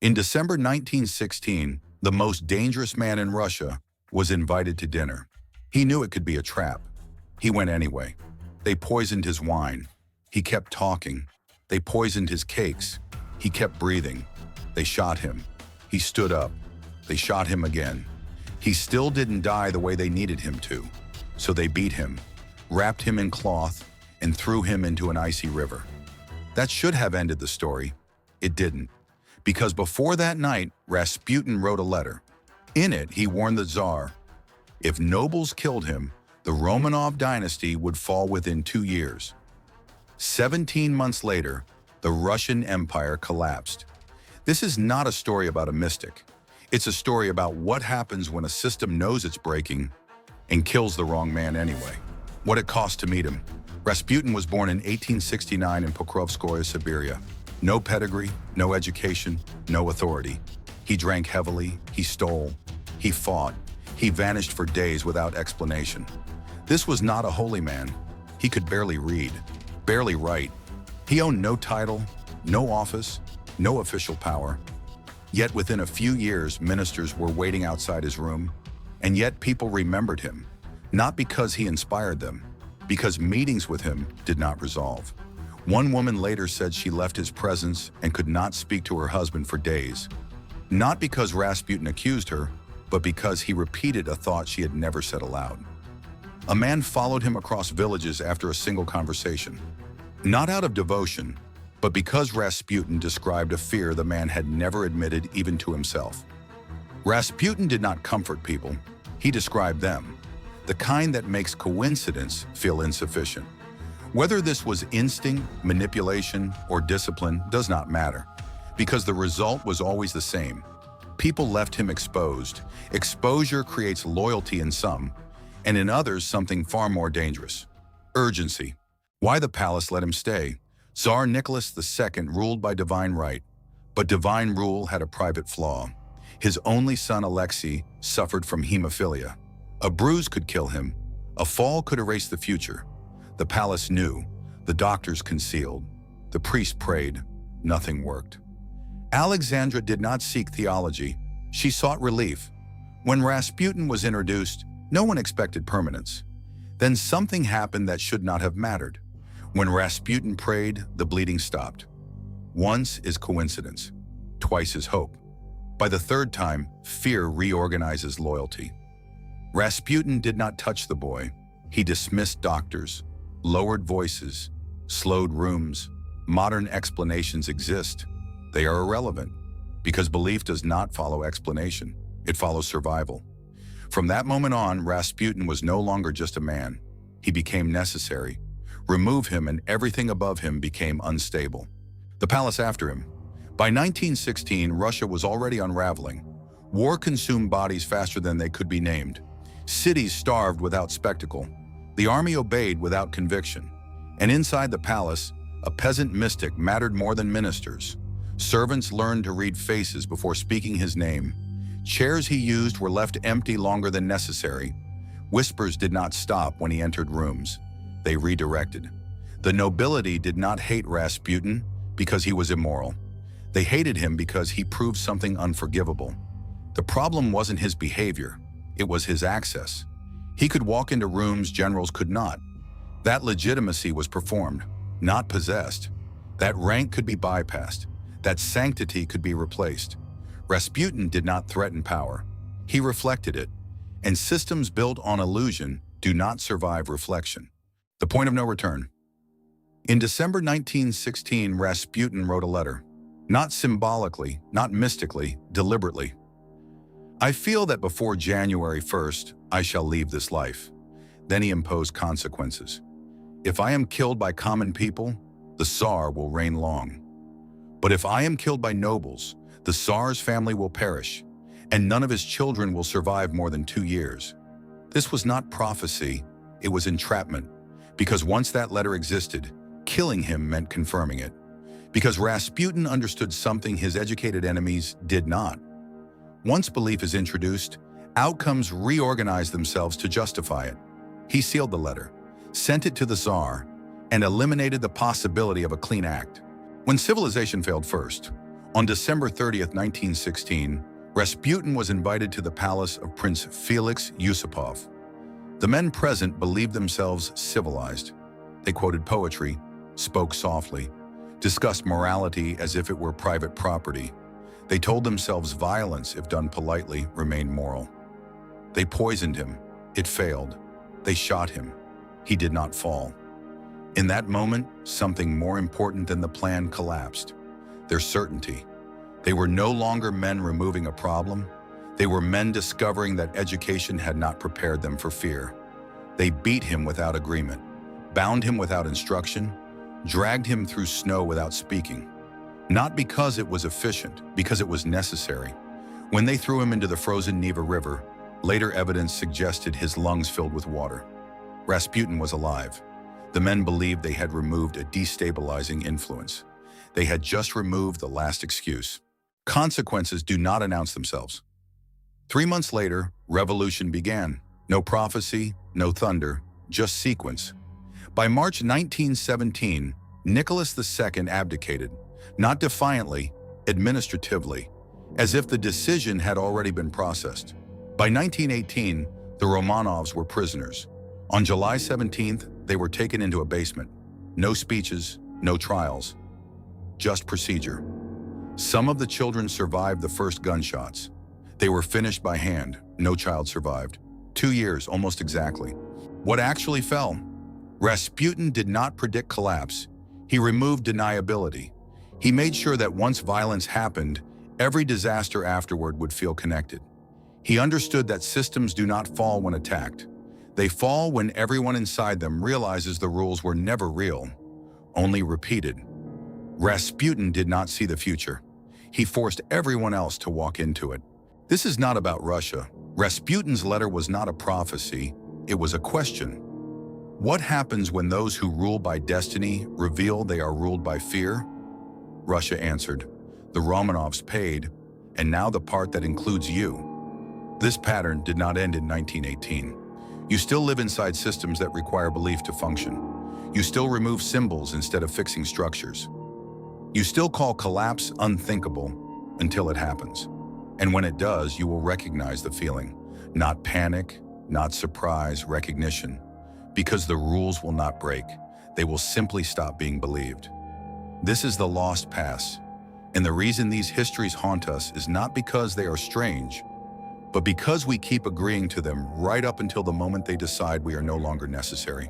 In December 1916, the most dangerous man in Russia was invited to dinner. He knew it could be a trap. He went anyway. They poisoned his wine. He kept talking. They poisoned his cakes. He kept breathing. They shot him. He stood up. They shot him again. He still didn't die the way they needed him to. So they beat him, wrapped him in cloth, and threw him into an icy river. That should have ended the story. It didn't. Because before that night, Rasputin wrote a letter. In it, he warned the Tsar, if nobles killed him, the Romanov dynasty would fall within 2 years. 17 months later, the Russian Empire collapsed. This is not a story about a mystic. It's a story about what happens when a system knows it's breaking and kills the wrong man anyway. What it cost to meet him. Rasputin was born in 1869 in Pokrovskoye, Siberia. No pedigree, no education, no authority. He drank heavily, he stole, he fought, he vanished for days without explanation. This was not a holy man. He could barely read, barely write. He owned no title, no office, no official power. Yet within a few years, ministers were waiting outside his room, and yet people remembered him, not because he inspired them, because meetings with him did not resolve. One woman later said she left his presence and could not speak to her husband for days, not because Rasputin accused her, but because he repeated a thought she had never said aloud. A man followed him across villages after a single conversation, not out of devotion, but because Rasputin described a fear the man had never admitted even to himself. Rasputin did not comfort people, he described them, the kind that makes coincidence feel insufficient. Whether this was instinct, manipulation, or discipline does not matter, because the result was always the same. People left him exposed. Exposure creates loyalty in some, and in others something far more dangerous. Urgency. Why the palace let him stay? Tsar Nicholas II ruled by divine right, but divine rule had a private flaw. His only son Alexei suffered from hemophilia. A bruise could kill him. A fall could erase the future. The palace knew. The doctors concealed. The priest prayed. Nothing worked. Alexandra did not seek theology. She sought relief. When Rasputin was introduced, no one expected permanence. Then something happened that should not have mattered. When Rasputin prayed, the bleeding stopped. Once is coincidence. Twice is hope. By the third time, fear reorganizes loyalty. Rasputin did not touch the boy. He dismissed doctors, lowered voices, slowed rooms. Modern explanations exist. They are irrelevant, because belief does not follow explanation. It follows survival. From that moment on, Rasputin was no longer just a man. He became necessary. Remove him and everything above him became unstable. The palace after him. By 1916, Russia was already unraveling. War consumed bodies faster than they could be named. Cities starved without spectacle. The army obeyed without conviction. And inside the palace, a peasant mystic mattered more than ministers. Servants learned to read faces before speaking his name. Chairs he used were left empty longer than necessary. Whispers did not stop when he entered rooms. They redirected. The nobility did not hate Rasputin because he was immoral. They hated him because he proved something unforgivable. The problem wasn't his behavior, it was his access. He could walk into rooms generals could not. That legitimacy was performed, not possessed. That rank could be bypassed. That sanctity could be replaced. Rasputin did not threaten power. He reflected it. And systems built on illusion do not survive reflection. The point of no return. In December 1916, Rasputin wrote a letter. Not symbolically, not mystically, deliberately. I feel that before January 1st, I shall leave this life. Then he imposed consequences. If I am killed by common people, the Tsar will reign long. But if I am killed by nobles, the Tsar's family will perish, and none of his children will survive more than 2 years. This was not prophecy, it was entrapment, because once that letter existed, killing him meant confirming it. Because Rasputin understood something his educated enemies did not. Once belief is introduced, outcomes reorganize themselves to justify it. He sealed the letter, sent it to the Tsar, and eliminated the possibility of a clean act. When civilization failed first, On December 30th, 1916, Rasputin was invited to the palace of Prince Felix Yusupov. The men present believed themselves civilized. They quoted poetry, spoke softly, discussed morality as if it were private property. They told themselves violence, if done politely, remained moral. They poisoned him. It failed. They shot him. He did not fall. In that moment, something more important than the plan collapsed. Their certainty. They were no longer men removing a problem. They were men discovering that education had not prepared them for fear. They beat him without agreement, bound him without instruction, dragged him through snow without speaking. Not because it was efficient, because it was necessary. When they threw him into the frozen Neva River, later evidence suggested his lungs filled with water. Rasputin was alive. The men believed they had removed a destabilizing influence. They had just removed the last excuse. Consequences do not announce themselves. 3 months later, revolution began. No prophecy, no thunder, just sequence. By March 1917, Nicholas II abdicated, not defiantly, administratively, as if the decision had already been processed. By 1918, the Romanovs were prisoners. On July 17th, they were taken into a basement. No speeches, no trials, just procedure. Some of the children survived the first gunshots. They were finished by hand. No child survived. 2 years, almost exactly. What actually fell? Rasputin did not predict collapse. He removed deniability. He made sure that once violence happened, every disaster afterward would feel connected. He understood that systems do not fall when attacked. They fall when everyone inside them realizes the rules were never real, only repeated. Rasputin did not see the future. He forced everyone else to walk into it. This is not about Russia. Rasputin's letter was not a prophecy, it was a question. What happens when those who rule by destiny reveal they are ruled by fear? Russia answered, the Romanovs paid, and now the part that includes you. This pattern did not end in 1918. You still live inside systems that require belief to function. You still remove symbols instead of fixing structures. You still call collapse unthinkable until it happens. And when it does, you will recognize the feeling. Not panic, not surprise, recognition. Because the rules will not break. They will simply stop being believed. This is the lost past. And the reason these histories haunt us is not because they are strange, but because we keep agreeing to them right up until the moment they decide we are no longer necessary.